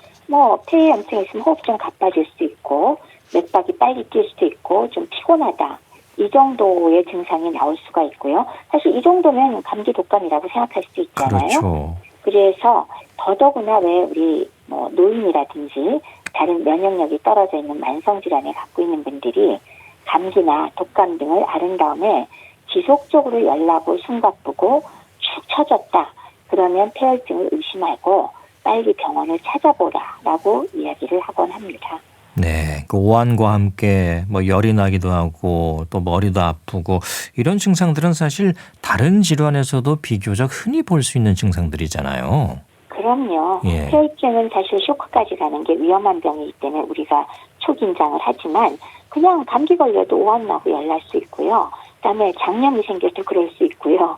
폐에 염증이 있으면 호흡 좀 가빠질 수 있고, 맥박이 빨리 뛸 수도 있고, 좀 피곤하다, 이 정도의 증상이 나올 수가 있고요. 사실 이 정도면 감기 독감이라고 생각할 수도 있잖아요. 그렇죠. 그래서 더더구나 왜 우리 노인이라든지 다른 면역력이 떨어져 있는 만성질환을 갖고 있는 분들이 감기나 독감 등을 앓은 다음에 지속적으로 열나고 숨가쁘고 축 처졌다, 그러면 폐혈증을 의심하고 빨리 병원을 찾아보라라고 이야기를 하곤 합니다. 네, 그 오한과 함께 열이 나기도 하고 또 머리도 아프고, 이런 증상들은 사실 다른 질환에서도 비교적 흔히 볼 수 있는 증상들이잖아요. 그럼요. 예. 폐혈증은 사실 쇼크까지 가는 게 위험한 병이기 때문에 우리가 초긴장을 하지만, 그냥 감기 걸려도 오한 나고 열날 수 있고요. 그다음에 장염이 생겨도 그럴 수 있고요.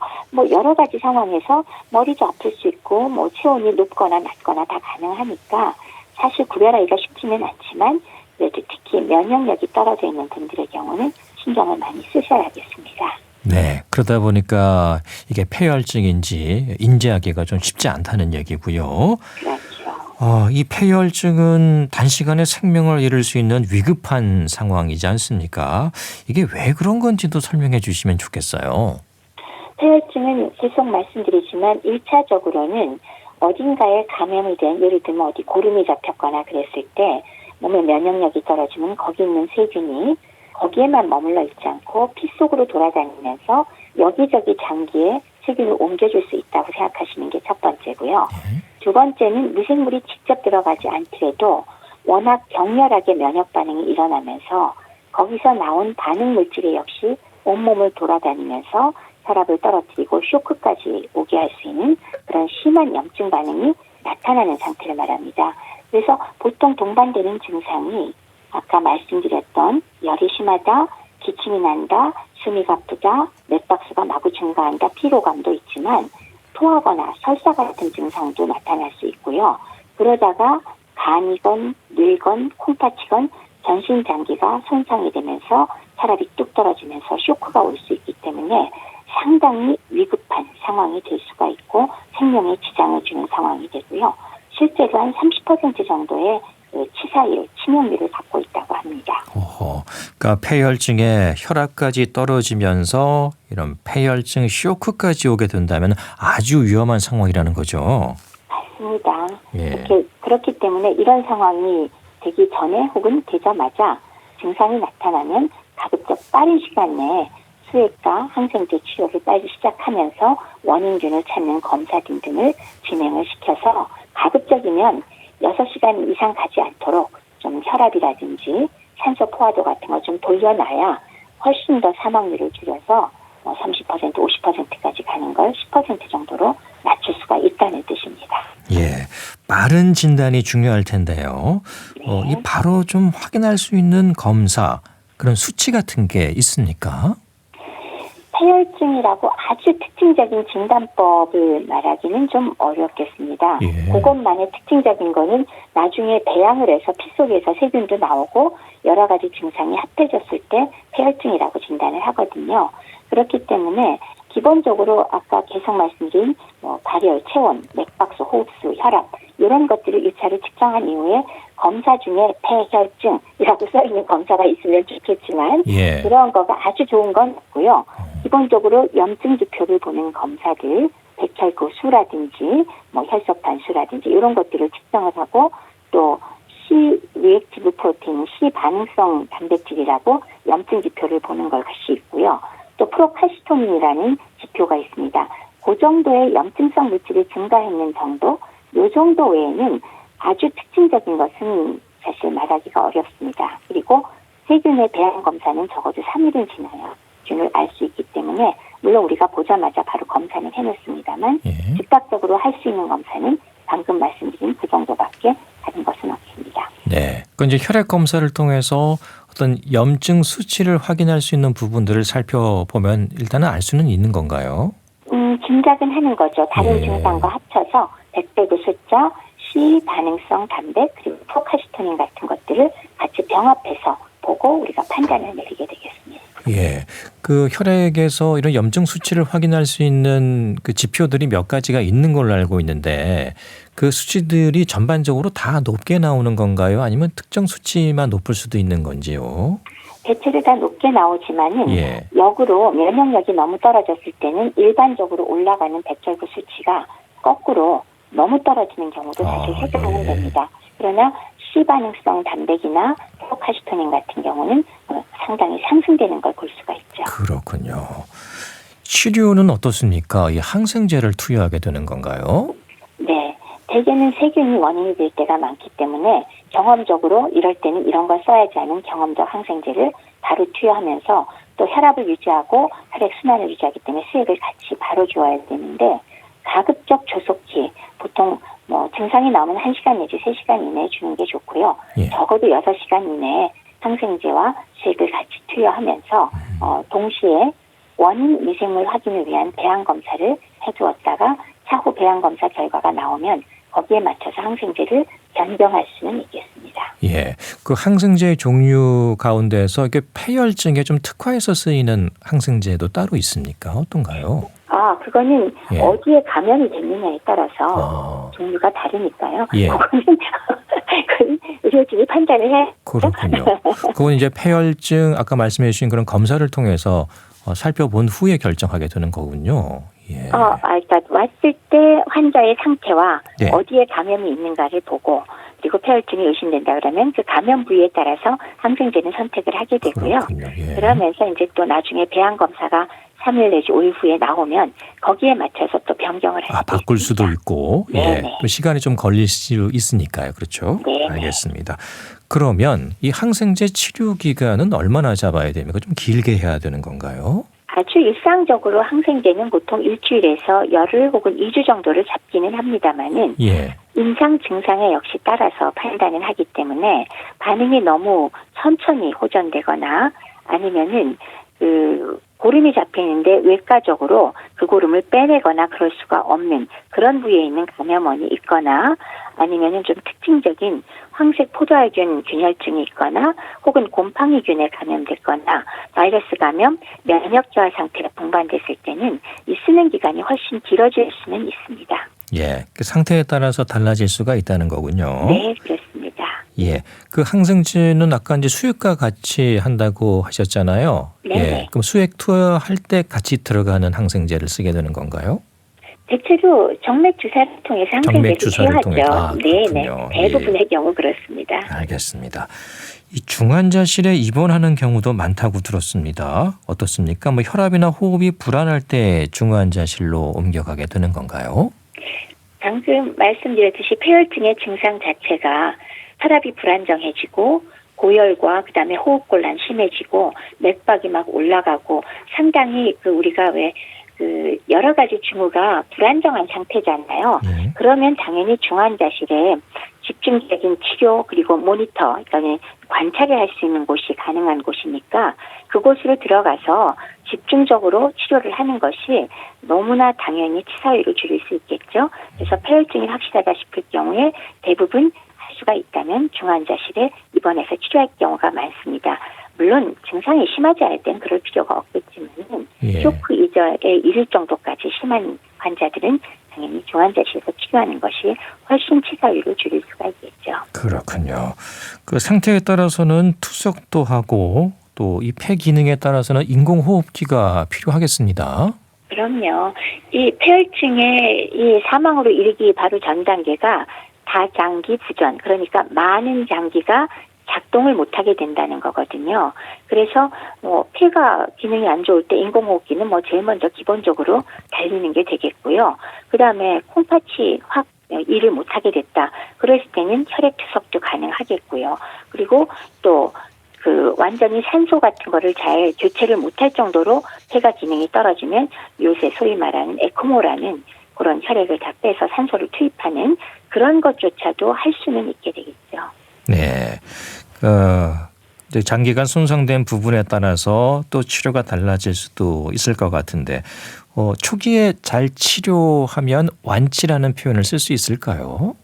여러 가지 상황에서 머리도 아플 수 있고, 체온이 높거나 낮거나 다 가능하니까 사실 구별하기가 쉽지는 않지만, 그래도 특히 면역력이 떨어져 있는 분들의 경우는 신경을 많이 쓰셔야겠습니다. 네, 그러다 보니까 이게 폐혈증인지 인지하기가 좀 쉽지 않다는 얘기고요. 그렇죠. 이 폐혈증은 단시간에 생명을 잃을 수 있는 위급한 상황이지 않습니까? 이게 왜 그런 건지도 설명해 주시면 좋겠어요. 폐혈증은 계속 말씀드리지만 1차적으로는 어딘가에 감염이 된, 예를 들면 어디 고름이 잡혔거나 그랬을 때 몸의 면역력이 떨어지면 거기 있는 세균이 거기에만 머물러 있지 않고 피 속으로 돌아다니면서 여기저기 장기에 세균을 옮겨줄 수 있다고 생각하시는 게 첫 번째고요. 두 번째는 미생물이 직접 들어가지 않더라도 워낙 격렬하게 면역 반응이 일어나면서 거기서 나온 반응 물질이 역시 온몸을 돌아다니면서 혈압을 떨어뜨리고 쇼크까지 오게 할 수 있는 그런 심한 염증 반응이 나타나는 상태를 말합니다. 그래서 보통 동반되는 증상이 아까 말씀드렸던 열이 심하다, 기침이 난다, 숨이 가쁘다, 맥박수가 마구 증가한다, 피로감도 있지만 토하거나 설사 같은 증상도 나타날 수 있고요. 그러다가 간이건 뇌건 콩팥이건 전신 장기가 손상이 되면서 혈압이 뚝 떨어지면서 쇼크가 올 수 있기 때문에 상당히 위급한 상황이 될 수가 있고 생명에 지장을 주는 상황이 되고요. 실제로 한 30% 정도의 치사율, 치명률을 갖고 있다고 합니다. 그러니까 폐혈증에 혈압까지 떨어지면서 이런 폐혈증 쇼크까지 오게 된다면 아주 위험한 상황이라는 거죠. 맞습니다. 예. 그렇기 때문에 이런 상황이 되기 전에 혹은 되자마자 증상이 나타나면 가급적 빠른 시간 내에 수액과 항생제 치료를 빨리 시작하면서 원인균을 찾는 검사 등등을 진행을 시켜서 가급적이면 6시간 이상 가지 않도록 좀 혈압이라든지 산소 포화도 같은 거 좀 돌려놔야 훨씬 더 사망률을 줄여서 30%, 50%까지 가는 걸 10% 정도로 낮출 수가 있다는 뜻입니다. 예, 빠른 진단이 중요할 텐데요. 이 바로 좀 확인할 수 있는 검사, 그런 수치 같은 게 있습니까? 폐혈증이라고 아주 특징적인 진단법을 말하기는 좀 어렵겠습니다. 예. 그것만의 특징적인 거는 나중에 배양을 해서 피 속에서 세균도 나오고 여러 가지 증상이 합해졌을 때 폐혈증이라고 진단을 하거든요. 그렇기 때문에 기본적으로 아까 계속 말씀드린 발열, 체온, 맥박수, 호흡수, 혈압 이런 것들을 1차로 측정한 이후에 검사 중에 폐혈증이라고 써있는 검사가 있으면 좋겠지만 예. 그런 거가 아주 좋은 건 없고요. 기본적으로 염증 지표를 보는 검사들, 백혈구 수라든지 혈소판수라든지 이런 것들을 측정을 하고 또 C 리액티브 프로테인, C 반응성 단백질이라고 염증 지표를 보는 것이 있고요. 또 프로칼시토닌이라는 지표가 있습니다. 그 정도의 염증성 물질이 증가했는 정도, 이 정도 외에는 아주 특징적인 것은 사실 말하기가 어렵습니다. 그리고 세균의 배양 검사는 적어도 3일은 지나야 균을 알 수 있기 때문에 물론 우리가 보자마자 바로 검사는 해놓습니다만 예. 즉각적으로 할 수 있는 검사는 방금 말씀드린 그 정도밖에 다른 것은 없습니다. 네. 그 이제 혈액 검사를 통해서 어떤 염증 수치를 확인할 수 있는 부분들을 살펴보면 일단은 알 수는 있는 건가요? 짐작은 하는 거죠. 다른 예. 증상과 합쳐서 백배구 숫자, C 반응성 단백 그리고 프로카시토닌 같은 것들을 같이 병합해서 보고 우리가 판단을 내리게 되겠습니다. 예. 그 혈액에서 이런 염증 수치를 확인할 수 있는 그 지표들이 몇 가지가 있는 걸로 알고 있는데 그 수치들이 전반적으로 다 높게 나오는 건가요? 아니면 특정 수치만 높을 수도 있는 건지요? 대체로 다 높게 나오지만은 예. 역으로 면역력이 너무 떨어졌을 때는 일반적으로 올라가는 백혈구 수치가 거꾸로 너무 떨어지는 경우도 사실 생겨나는 됩니다. 그러나 C 반응성 단백이나 프로카시토닌 같은 경우는 상당히 상승되는 걸 볼 수가 있죠. 그렇군요. 치료는 어떻습니까? 이 항생제를 투여하게 되는 건가요? 네. 대개는 세균이 원인이 될 때가 많기 때문에 경험적으로 이럴 때는 이런 걸 써야지 하는 경험적 항생제를 바로 투여하면서 또 혈압을 유지하고 혈액 순환을 유지하기 때문에 수액을 같이 바로 줘야 되는데 가급적 조속히 보통 증상이 나오면 1시간 내지 3시간 이내에 주는 게 좋고요. 예. 적어도 6시간 이내에 항생제와 수액을 같이 투여하면서 동시에 원인 미생물 확인을 위한 배양 검사를 해두었다가 차후 배양 검사 결과가 나오면 거기에 맞춰서 항생제를 변경할 수는 있겠습니다. 예. 그 항생제 종류 가운데서 이게 폐혈증에 좀 특화해서 쓰이는 항생제도 따로 있습니까? 어떤가요? 그거는 예. 어디에 감염이 됐느냐에 따라서 종류가 다르니까요. 예. 그건 의료진이 판단을 해. 그렇군요. 그건 이제 폐혈증 아까 말씀해 주신 그런 검사를 통해서 살펴본 후에 결정하게 되는 거군요. 예. 그러니까 왔을 때 환자의 상태와 네. 어디에 감염이 있는가를 보고 그리고 폐혈증이 의심된다 그러면 그 감염 부위에 따라서 항생제는 선택을 하게 되고요. 그렇군요. 예. 그러면서 이제 또 나중에 배양 검사가 3일 내지 5일 후에 나오면 거기에 맞춰서 또 변경을 할 수 있습니다. 바꿀 수도 있고, 예, 네네. 또 시간이 좀 걸릴 수 있으니까요. 그렇죠? 네네. 알겠습니다. 그러면 이 항생제 치료 기간은 얼마나 잡아야 됩니까? 좀 길게 해야 되는 건가요? 아주 일상적으로 항생제는 보통 일주일에서 열흘 혹은 2주 정도를 잡기는 합니다만은 예. 임상 증상에 역시 따라서 판단을 하기 때문에 반응이 너무 천천히 호전되거나 아니면은 고름이 잡히는데 외과적으로 그 고름을 빼내거나 그럴 수가 없는 그런 부위에 있는 감염원이 있거나 아니면은 좀 특징적인 황색 포도알균 균열증이 있거나 혹은 곰팡이균에 감염됐거나 바이러스 감염, 면역 저하 상태가 동반됐을 때는 이 쓰는 기간이 훨씬 길어질 수는 있습니다. 예. 그 상태에 따라서 달라질 수가 있다는 거군요. 네, 그렇습니다. 예. 그 항생제는 아까 이제 수액과 같이 한다고 하셨잖아요. 네. 예. 그럼 수액 투여할 때 같이 들어가는 항생제를 쓰게 되는 건가요? 대체로 정맥 주사를 통해서 항생제를 주사를 통해. 투여하죠. 네, 네. 그렇군요. 대부분의 경우 그렇습니다. 알겠습니다. 이 중환자실에 입원하는 경우도 많다고 들었습니다. 어떻습니까? 뭐 혈압이나 호흡이 불안할 때 중환자실로 옮겨가게 되는 건가요? 방금 말씀드렸듯이 폐혈증의 증상 자체가 혈압이 불안정해지고 고열과 그다음에 호흡곤란 심해지고 맥박이 막 올라가고 상당히 우리가 왜 여러 가지 징후가 불안정한 상태잖아요. 네. 그러면 당연히 중환자실에 집중적인 치료 그리고 모니터, 그러니까 관찰을 할 수 있는 곳이 가능한 곳이니까 그곳으로 들어가서 집중적으로 치료를 하는 것이 너무나 당연히 치사율을 줄일 수 있겠죠. 그래서 폐혈증이 확실하다 싶을 경우에 대부분 할 수가 있다면 중환자실에 입원해서 치료할 경우가 많습니다. 물론 증상이 심하지 않을 땐 그럴 필요가 없겠지만 예. 쇼크 이전에 이를 정도까지 심한 환자들은 당연히 중환자실에서 치료하는 것이 훨씬 치사율을 줄일 수가 있겠죠. 그렇군요. 그 상태에 따라서는 투석도 하고 또 이 폐 기능에 따라서는 인공호흡기가 필요하겠습니다. 그럼요. 이 폐혈증의 이 사망으로 이르기 바로 전 단계가 다장기 부전, 그러니까 많은 장기가 작동을 못하게 된다는 거거든요. 그래서 폐가 기능이 안 좋을 때 인공호흡기는 제일 먼저 기본적으로 달리는 게 되겠고요. 그다음에 콩팥이 확 일을 못하게 됐다. 그랬을 때는 혈액 투석도 가능하겠고요. 그리고 또 완전히 산소 같은 거를 잘 교체를 못할 정도로 폐가 기능이 떨어지면 요새 소위 말하는 에코모라는 그런 혈액을 다 빼서 산소를 투입하는 그런 것조차도 할 수는 있게 되겠죠. 네. 이제 장기간 손상된 부분에 따라서 또 치료가 달라질 수도 있을 것 같은데 초기에 잘 치료하면 완치라는 표현을 쓸 수 있을까요?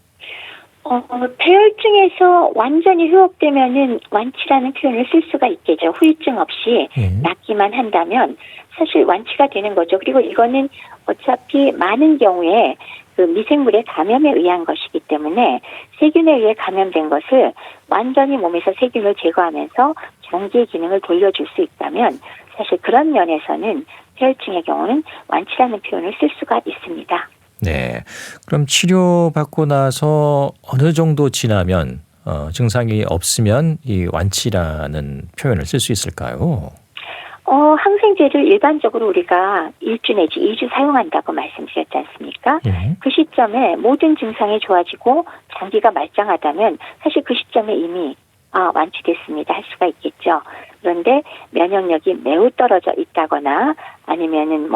폐혈증에서 완전히 회복되면은 완치라는 표현을 쓸 수가 있겠죠. 후유증 없이 낫기만 한다면 사실 완치가 되는 거죠. 그리고 이거는 어차피 많은 경우에 미생물의 감염에 의한 것이기 때문에 세균에 의해 감염된 것을 완전히 몸에서 세균을 제거하면서 장기의 기능을 돌려줄 수 있다면 사실 그런 면에서는 폐혈증의 경우는 완치라는 표현을 쓸 수가 있습니다. 네. 그럼 치료받고 나서 어느 정도 지나면 증상이 없으면 이 완치라는 표현을 쓸 수 있을까요? 항생제를 일반적으로 우리가 1주 내지 2주 사용한다고 말씀드렸지 않습니까? 그 시점에 모든 증상이 좋아지고 장기가 말짱하다면 사실 그 시점에 이미 완치됐습니다 할 수가 있겠죠. 그런데 면역력이 매우 떨어져 있다거나 아니면은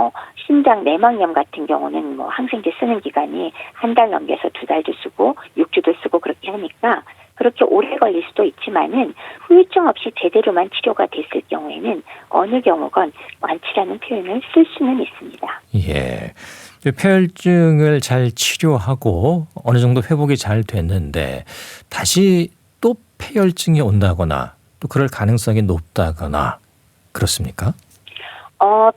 심장 내막염 같은 경우는 항생제 쓰는 기간이 한 달 넘겨서 2달도 쓰고 6주도 쓰고 그렇게 하니까 그렇게 오래 걸릴 수도 있지만은 후유증 없이 제대로만 치료가 됐을 경우에는 어느 경우건 완치라는 표현을 쓸 수는 있습니다. 예. 폐혈증을 잘 치료하고 어느 정도 회복이 잘 됐는데 다시 또 폐혈증이 온다거나 또 그럴 가능성이 높다거나 그렇습니까?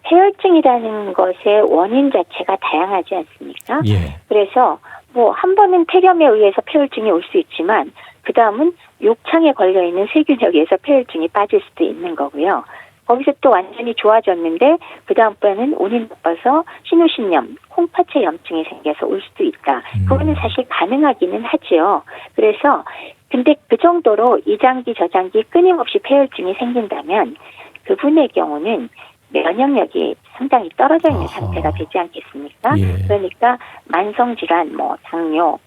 폐혈증이라는 것의 원인 자체가 다양하지 않습니까? 예. 그래서 한 번은 폐렴에 의해서 폐혈증이 올 수 있지만 그 다음은 욕창에 걸려있는 세균에 의해서 폐혈증이 빠질 수도 있는 거고요. 거기서 또 완전히 좋아졌는데 그 다음번에는 운이 나빠서 신우신염, 콩팥에 염증이 생겨서 올 수도 있다. 그거는 사실 가능하기는 하죠. 그래서 근데 그 정도로 이장기 저장기 끊임없이 폐혈증이 생긴다면 그분의 경우는 면역력이 상당히 떨어져 있는 아하. 상태가 되지 않겠습니까? 예. 그러니까 만성질환, 당뇨,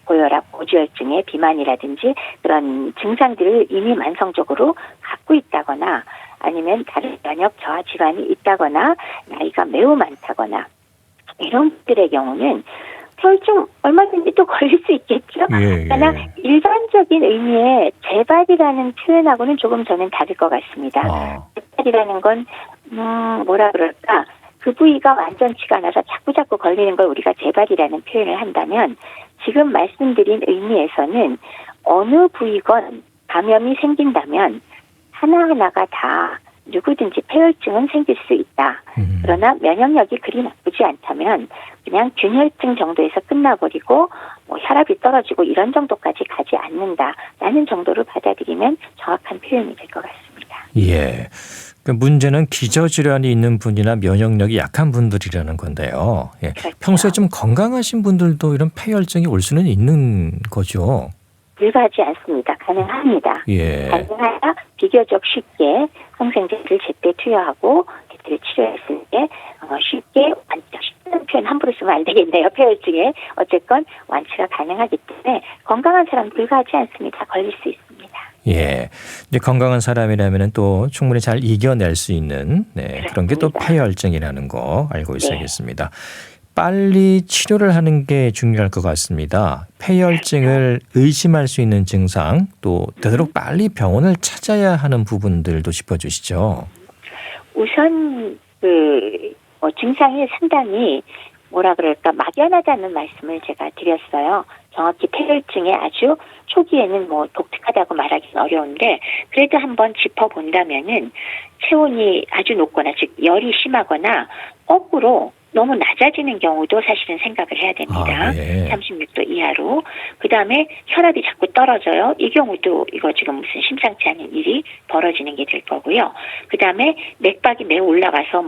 고혈압, 고지혈증의 비만이라든지 그런 증상들을 이미 만성적으로 갖고 있다거나 아니면 다른 면역 저하 질환이 있다거나 나이가 매우 많다거나 이런 분들의 경우는 폐혈증 얼마든지 또 걸릴 수 있겠죠. 예, 그러나 예. 일반적인 의미의 재발이라는 표현하고는 조금 저는 다를 것 같습니다. 아, 재발이라는 건 뭐라 그럴까, 그 부위가 완전치가 않아서 자꾸자꾸 걸리는 걸 우리가 재발이라는 표현을 한다면, 지금 말씀드린 의미에서는 어느 부위건 감염이 생긴다면 하나하나가 다 누구든지 폐혈증은 생길 수 있다. 그러나 면역력이 그리 나쁘지 않다면 그냥 균혈증 정도에서 끝나버리고 혈압이 떨어지고 이런 정도까지 가지 않는다라는 정도로 받아들이면 정확한 표현이 될 것 같습니다. 예. 그 문제는 기저질환이 있는 분이나 면역력이 약한 분들이라는 건데요. 예. 그렇죠. 평소에 좀 건강하신 분들도 이런 폐혈증이 올 수는 있는 거죠. 불가하지 않습니다. 가능합니다. 예. 가능하다 비교적 쉽게 항생제를 제때 투여하고 제때 치료했을 때 쉽게 쉽다는 표현 함부로 쓰면 안 되겠네요. 폐혈증에 어쨌건 완치가 가능하기 때문에 건강한 사람 불가하지 않습니다. 걸릴 수 있습니다. 예. 이제 건강한 사람이라면 또 충분히 잘 이겨낼 수 있는 그런 게 또 그렇습니다. 폐혈증이라는 거 알고 있어야겠습니다. 빨리 치료를 하는 게 중요할 것 같습니다. 폐혈증을 의심할 수 있는 증상, 또 되도록 빨리 병원을 찾아야 하는 부분들도 짚어주시죠. 우선 증상이 상당히 막연하다는 말씀을 제가 드렸어요. 정확히 폐혈증의 아주 초기에는 독특하다고 말하기는 어려운데 그래도 한번 짚어본다면은 체온이 아주 높거나 즉 열이 심하거나 거꾸로 너무 낮아지는 경우도 사실은 생각을 해야 됩니다. 아, 예. 36도 이하로. 그다음에 혈압이 자꾸 떨어져요. 이 경우도 이거 지금 무슨 심상치 않은 일이 벌어지는 게 될 거고요. 그다음에 맥박이 매우 올라가서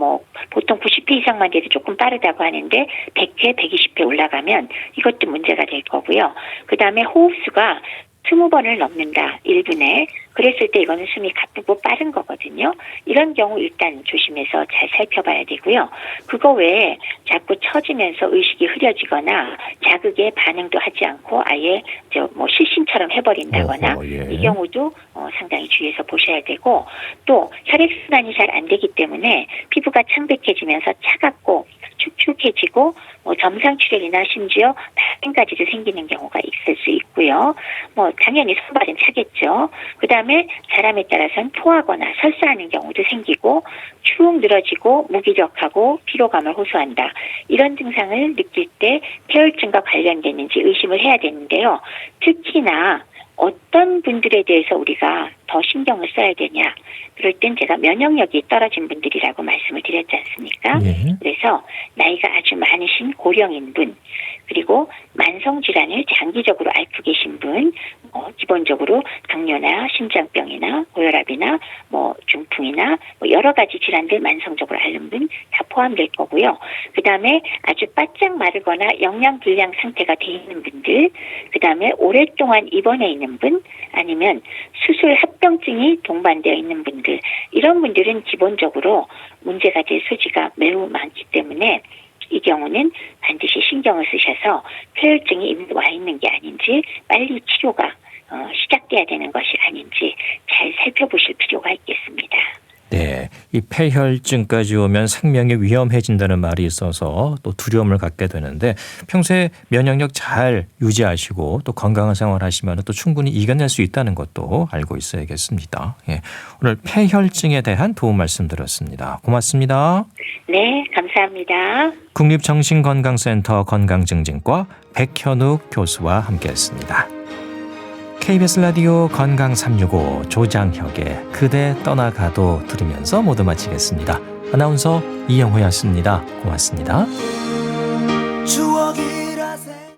보통 90회 이상만 돼도 조금 빠르다고 하는데 100회, 120회 올라가면 이것도 문제가 될 거고요. 그다음에 호흡수가 20번을 넘는다, 1분에. 그랬을 때 이거는 숨이 가쁘고 빠른 거거든요. 이런 경우 일단 조심해서 잘 살펴봐야 되고요. 그거 외에 자꾸 처지면서 의식이 흐려지거나 자극에 반응도 하지 않고 아예 실신처럼 해버린다거나 어허, 예. 이 경우도 상당히 주의해서 보셔야 되고, 또 혈액순환이 잘 안 되기 때문에 피부가 창백해지면서 차갑고 축축해지고 점상출혈이나 심지어 발진까지도 생기는 경우가 있을 수 있고요. 당연히 손발은 차겠죠. 그다음에 사람에 따라서는 토하거나 설사하는 경우도 생기고 축 늘어지고 무기력하고 피로감을 호소한다. 이런 증상을 느낄 때 폐혈증과 관련되는지 의심을 해야 되는데요. 특히나 어떤 분들에 대해서 우리가 더 신경을 써야 되냐. 그럴 땐 제가 면역력이 떨어진 분들이라고 말씀을 드렸지 않습니까? 예. 그래서 나이가 아주 많으신 고령인 분, 그리고 만성질환을 장기적으로 앓고 계신 분, 기본적으로 당뇨나 심장병이나 고혈압이나 중풍이나 여러 가지 질환들 만성적으로 앓는 분 다 포함될 거고요. 그다음에 아주 바짝 마르거나 영양 불량 상태가 돼 있는 분들, 그다음에 오랫동안 입원해 있는 분, 아니면 수술 합병증이 동반되어 있는 분들, 이런 분들은 기본적으로 문제가 될 소지가 매우 많기 때문에 이 경우는 반드시 신경을 쓰셔서 폐혈증이 이미 와 있는 게 아닌지, 빨리 치료가 시작돼야 되는 것이 아닌지 잘 살펴보실 필요가 있겠습니다. 네, 이 폐혈증까지 오면 생명이 위험해진다는 말이 있어서 또 두려움을 갖게 되는데 평소에 면역력 잘 유지하시고 또 건강한 생활 하시면 또 충분히 이겨낼 수 있다는 것도 알고 있어야겠습니다. 예, 오늘 폐혈증에 대한 도움 말씀드렸습니다. 고맙습니다. 네, 감사합니다. 국립정신건강센터 건강증진과 백현욱 교수와 함께했습니다. KBS 라디오 건강 365 조장혁의 그대 떠나가도 들으면서 모두 마치겠습니다. 아나운서 이영호였습니다. 고맙습니다.